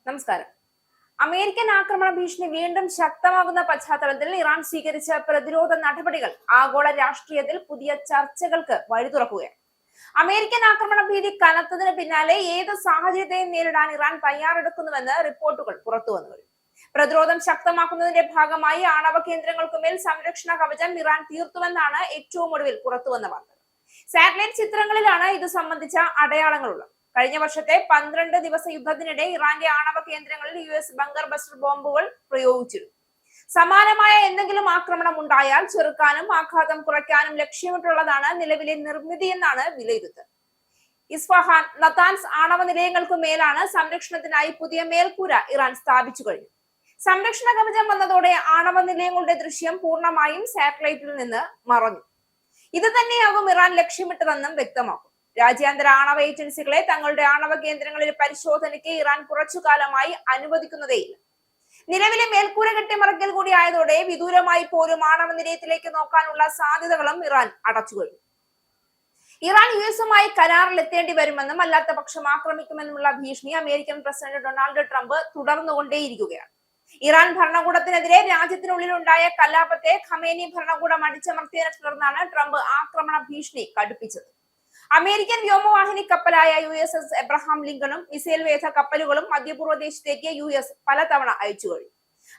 നമസ്കാരം. അമേരിക്കൻ ആക്രമണ ഭീഷണി വീണ്ടും ശക്തമാകുന്ന പശ്ചാത്തലത്തിൽ ഇറാൻ സ്വീകരിച്ച പ്രതിരോധ നടപടികൾ ആഗോള രാഷ്ട്രീയത്തിൽ പുതിയ ചർച്ചകൾക്ക് വഴി തുറക്കുകയാണ്. അമേരിക്കൻ ആക്രമണ ഭീതി കനത്തതിന് പിന്നാലെ ഏത് സാഹചര്യത്തെയും നേരിടാൻ ഇറാൻ തയ്യാറെടുക്കുന്നുവെന്ന് റിപ്പോർട്ടുകൾ പുറത്തുവന്നു കഴിഞ്ഞു. പ്രതിരോധം ശക്തമാക്കുന്നതിന്റെ ഭാഗമായി ആണവ കേന്ദ്രങ്ങൾക്കുമേൽ സംരക്ഷണ കവചം ഇറാൻ തീർത്തുവെന്നാണ് ഏറ്റവും ഒടുവിൽ പുറത്തുവന്ന വാർത്തകൾ. സാറ്റലൈറ്റ് ചിത്രങ്ങളിലാണ് ഇത് സംബന്ധിച്ച അടയാളങ്ങളുള്ളത്. കഴിഞ്ഞ വർഷത്തെ 12 ദിവസ യുദ്ധത്തിനിടെ ഇറാന്റെ ആണവ കേന്ദ്രങ്ങളിൽ US ബങ്കർ ബസ്റ്റർ ബോംബുകൾ പ്രയോഗിച്ചിരുന്നു. സമാനമായ എന്തെങ്കിലും ആക്രമണം ഉണ്ടായാൽ ചെറുക്കാനും ആഘാതം കുറയ്ക്കാനും ലക്ഷ്യമിട്ടുള്ളതാണ് നിലവിലെ നിർമ്മിതി എന്നാണ് വിലയിരുത്തൽ. ഇസ്ഫഹാൻ, നതാൻസ് ആണവ നിലയങ്ങൾക്കു മേലാണ് സംരക്ഷണത്തിനായി പുതിയ മേൽക്കൂര ഇറാൻ സ്ഥാപിച്ചു കഴിഞ്ഞു. സംരക്ഷണ കവചം വന്നതോടെ ആണവ നിലയങ്ങളുടെ ദൃശ്യം പൂർണ്ണമായും സാറ്റലൈറ്റിൽ നിന്ന് മറഞ്ഞു. ഇത് തന്നെയാകും ഇറാൻ ലക്ഷ്യമിട്ടതെന്നും വ്യക്തമാക്കും. രാജ്യാന്തര ആണവ ഏജൻസികളെ തങ്ങളുടെ ആണവ കേന്ദ്രങ്ങളിൽ പരിശോധനയ്ക്ക് ഇറാൻ കുറച്ചുകാലമായി അനുവദിക്കുന്നതേയില്ല. നിലവിലെ മേൽക്കൂര കെട്ടിമറക്കൽ കൂടി ആയതോടെ വിദൂരമായി പോലും ആണവ നിലയത്തിലേക്ക് നോക്കാനുള്ള സാധ്യതകളും ഇറാൻ അടച്ചുകഴിഞ്ഞു. ഇറാൻ US-ഉമായി കരാറിൽ എത്തേണ്ടി വരുമെന്നും അല്ലാത്ത പക്ഷം ആക്രമിക്കുമെന്നുമുള്ള ഭീഷണി അമേരിക്കൻ പ്രസിഡന്റ് ഡൊണാൾഡ് ട്രംപ് തുടർന്നുകൊണ്ടേയിരിക്കുകയാണ്. ഇറാൻ ഭരണകൂടത്തിനെതിരെ രാജ്യത്തിനുള്ളിൽ ഉണ്ടായ കലാപത്തെ ഖമേനി ഭരണകൂടം അടിച്ചമർത്തിയതിനെ തുടർന്നാണ് ട്രംപ് ആക്രമണ ഭീഷണി കടുപ്പിച്ചത്. അമേരിക്കൻ വ്യോമവാഹിനി കപ്പലായ USS എബ്രഹാം ലിങ്കണും മിസൈൽ വേധ കപ്പലുകളും മധ്യപൂർവ്വ ദേശത്തേക്ക് US പലതവണ അയച്ചു കഴിഞ്ഞു.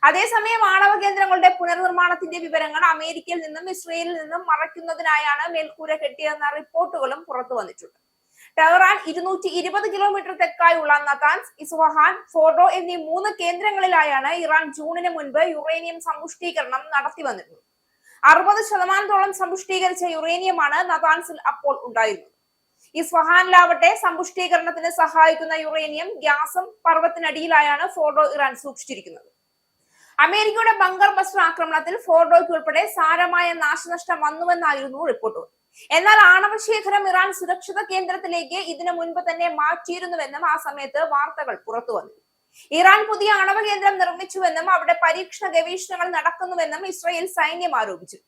അതേസമയം ആണവ കേന്ദ്രങ്ങളുടെ പുനർനിർമ്മാണത്തിന്റെ വിവരങ്ങൾ അമേരിക്കയിൽ നിന്നും ഇസ്രയേലിൽ നിന്നും മറയ്ക്കുന്നതിനായാണ് മേൽക്കൂര കെട്ടിയെന്ന റിപ്പോർട്ടുകളും പുറത്തു വന്നിട്ടുണ്ട്. ടെഹ്റാൻ 220 കിലോമീറ്റർ തെക്കായുള്ള നതാൻസ്, ഇസ്ഫഹാൻ, ഫോർഡോ എന്നീ 3 കേന്ദ്രങ്ങളിലായാണ് ഇറാൻ ജൂണിന് മുൻപ് യുറേനിയം സമ്പുഷ്ടീകരണം നടത്തി വന്നിരുന്നത്. 60% സമ്പുഷ്ടീകരിച്ച യുറേനിയമാണ് നതാൻസിൽ അപ്പോൾ ഉണ്ടായിരുന്നത്. ഇസ്ഫഹാനിലാവട്ടെ സമ്പുഷ്ടീകരണത്തിന് സഹായിക്കുന്ന യുറേനിയം ഗ്യാസും പർവ്വത്തിനടിയിലായാണ് ഫോർഡോ ഇറാൻ സൂക്ഷിച്ചിരിക്കുന്നത്. അമേരിക്കയുടെ ബങ്കർ ബസ്റ്റർ ആക്രമണത്തിൽ ഫോർഡോയ്ക്ക് ഉൾപ്പെടെ സാരമായ നാശനഷ്ടം വന്നുവെന്നായിരുന്നു റിപ്പോർട്ടുകൾ. എന്നാൽ ആണവശേഖരം ഇറാൻ സുരക്ഷിത കേന്ദ്രത്തിലേക്ക് ഇതിനു മുൻപ് തന്നെ മാറ്റിയിരുന്നുവെന്നും ആ സമയത്ത് വാർത്തകൾ പുറത്തു വന്നു. ഇറാൻ പുതിയ ആണവ കേന്ദ്രം നിർമ്മിച്ചുവെന്നും അവിടെ പരീക്ഷണ ഗവേഷണങ്ങൾ നടക്കുന്നുവെന്നും ഇസ്രായേൽ സൈന്യം ആരോപിച്ചു.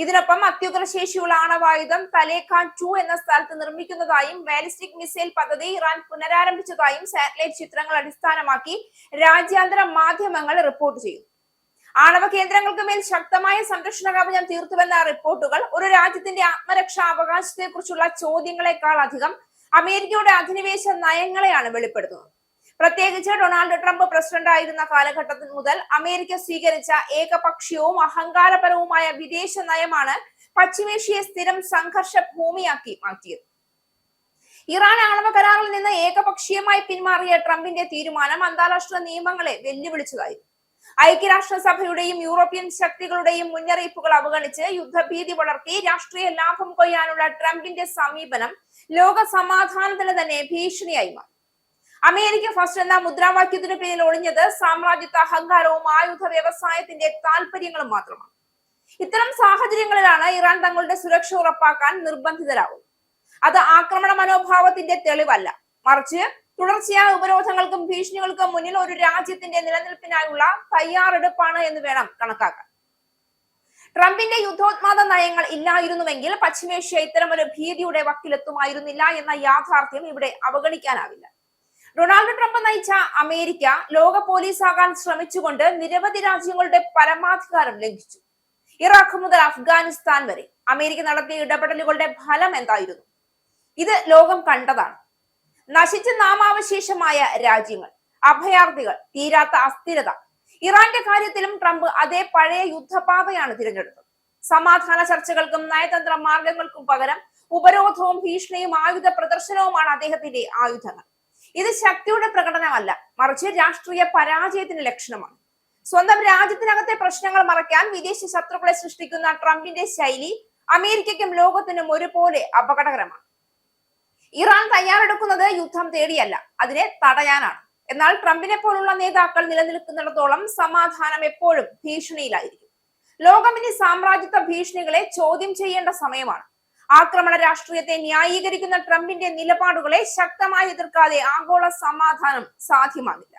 ഇതിനൊപ്പം അത്യുഗ്രശേഷിയുള്ള ആണവായുധം തലേഖാൻ 2 എന്ന സ്ഥലത്ത് നിർമ്മിക്കുന്നതായും ബാലിസ്റ്റിക് മിസൈൽ പദ്ധതി ഇറാൻ പുനരാരംഭിച്ചതായും സാറ്റലൈറ്റ് ചിത്രങ്ങൾ അടിസ്ഥാനമാക്കി രാജ്യാന്തര മാധ്യമങ്ങൾ റിപ്പോർട്ട് ചെയ്തു. ആണവ കേന്ദ്രങ്ങൾക്ക് മേൽ ശക്തമായ സംരക്ഷണ കവചം തീർത്തുവെന്ന റിപ്പോർട്ടുകൾ ഒരു രാജ്യത്തിന്റെ ആത്മരക്ഷാ അവകാശത്തെ കുറിച്ചുള്ള ചോദ്യങ്ങളെക്കാൾ അധികം അമേരിക്കയുടെ അധിനിവേശ നയങ്ങളെയാണ് വെളിപ്പെടുത്തുന്നത്. പ്രത്യേകിച്ച് ഡൊണാൾഡ് ട്രംപ് പ്രസിഡന്റ് ആയിരുന്ന കാലഘട്ടത്തിൽ മുതൽ അമേരിക്ക സ്വീകരിച്ച ഏകപക്ഷീയവും അഹങ്കാരപരവുമായ വിദേശ നയമാണ് പശ്ചിമേഷ്യയെ സ്ഥിരം സംഘർഷ ഭൂമിയാക്കി മാറ്റിയത്. ഇറാൻ ആണവ കരാറിൽ നിന്ന് ഏകപക്ഷീയമായി പിന്മാറിയ ട്രംപിന്റെ തീരുമാനം അന്താരാഷ്ട്ര നിയമങ്ങളെ വെല്ലുവിളിച്ചതായിരുന്നു. ഐക്യരാഷ്ട്രസഭയുടെയും യൂറോപ്യൻ ശക്തികളുടെയും മുന്നറിയിപ്പുകൾ അവഗണിച്ച് യുദ്ധഭീതി വളർത്തി രാഷ്ട്രീയ ലാഭം കൊയ്യാനുള്ള ട്രംപിന്റെ സമീപനം ലോക സമാധാനത്തിന് തന്നെ ഭീഷണിയായി മാറി. അമേരിക്ക ഫസ്റ്റ് എന്ന മുദ്രാവാക്യത്തിന് പിന്നിൽ ഒളിഞ്ഞത് സാമ്രാജ്യത്വ അഹങ്കാരവും ആയുധ വ്യവസായത്തിന്റെ താല്പര്യങ്ങളും മാത്രമാണ്. ഇത്തരം സാഹചര്യങ്ങളിലാണ് ഇറാൻ തങ്ങളുടെ സുരക്ഷ ഉറപ്പാക്കാൻ നിർബന്ധിതരാകുന്നത്. അത് ആക്രമണ മനോഭാവത്തിന്റെ തെളിവല്ല, മറിച്ച് തുടർച്ചയായ ഉപരോധങ്ങൾക്കും ഭീഷണികൾക്കും മുന്നിൽ ഒരു രാജ്യത്തിന്റെ നിലനിൽപ്പിനായുള്ള തയ്യാറെടുപ്പാണ് എന്ന് വേണം കണക്കാക്കാൻ. ട്രംപിന്റെ യുദ്ധോന്മാദ നയങ്ങൾ ഇല്ലായിരുന്നുവെങ്കിൽ പശ്ചിമേഷ്യ ഇത്തരം ഒരു ഭീതിയുടെ വക്കിലെത്തുമായിരുന്നില്ല എന്ന യാഥാർത്ഥ്യം ഇവിടെ അവഗണിക്കാനാവില്ല. ഡൊണാൾഡ് ട്രംപ് നയിച്ച അമേരിക്ക ലോക പോലീസാകാൻ ശ്രമിച്ചുകൊണ്ട് നിരവധി രാജ്യങ്ങളുടെ പരമാധികാരം ലംഘിച്ചു. ഇറാഖ് മുതൽ അഫ്ഗാനിസ്ഥാൻ വരെ അമേരിക്ക നടത്തിയ ഇടപെടലുകളുടെ ഫലം എന്തായിരുന്നു? ഇത് ലോകം കണ്ടതാണ്. നശിച്ച നാമാവശേഷമായ രാജ്യങ്ങൾ, അഭയാർത്ഥികൾ, തീരാത്ത അസ്ഥിരത. ഇറാന്റെ കാര്യത്തിലും ട്രംപ് അതേ പഴയ യുദ്ധപാതയാണ് തിരഞ്ഞെടുത്തത്. സമാധാന ചർച്ചകൾക്കും നയതന്ത്ര മാർഗങ്ങൾക്കും പകരം ഉപരോധവും ഭീഷണിയും ആയുധ പ്രദർശനവുമാണ് അദ്ദേഹത്തിന്റെ ആയുധങ്ങൾ. ഇത് ശക്തിയുടെ പ്രകടനമല്ല, മറിച്ച് രാഷ്ട്രീയ പരാജയത്തിന്റെ ലക്ഷണമാണ്. സ്വന്തം രാജ്യത്തിനകത്തെ പ്രശ്നങ്ങൾ മറയ്ക്കാൻ വിദേശ ശത്രുക്കളെ സൃഷ്ടിക്കുന്ന ട്രംപിന്റെ ശൈലി അമേരിക്കയ്ക്കും ലോകത്തിനും ഒരുപോലെ അപകടകരമാണ്. ഇറാൻ തയ്യാറെടുക്കുന്നത് യുദ്ധം തേടിയല്ല, അതിനെ തടയാനാണ്. എന്നാൽ ട്രംപിനെ പോലുള്ള നേതാക്കൾ നിലനിൽക്കുന്നിടത്തോളം സമാധാനം എപ്പോഴും ഭീഷണിയിലായിരിക്കും. ലോകം ഇനി സാമ്രാജ്യത്വ ഭീഷണികളെ ചോദ്യം ചെയ്യേണ്ട സമയമാണ്. ആക്രമണ രാഷ്ട്രീയത്തെ ന്യായീകരിക്കുന്ന ട്രംപിന്റെ നിലപാടുകളെ ശക്തമായി എതിർക്കാതെ ആഗോള സമാധാനം സാധ്യമാകില്ല.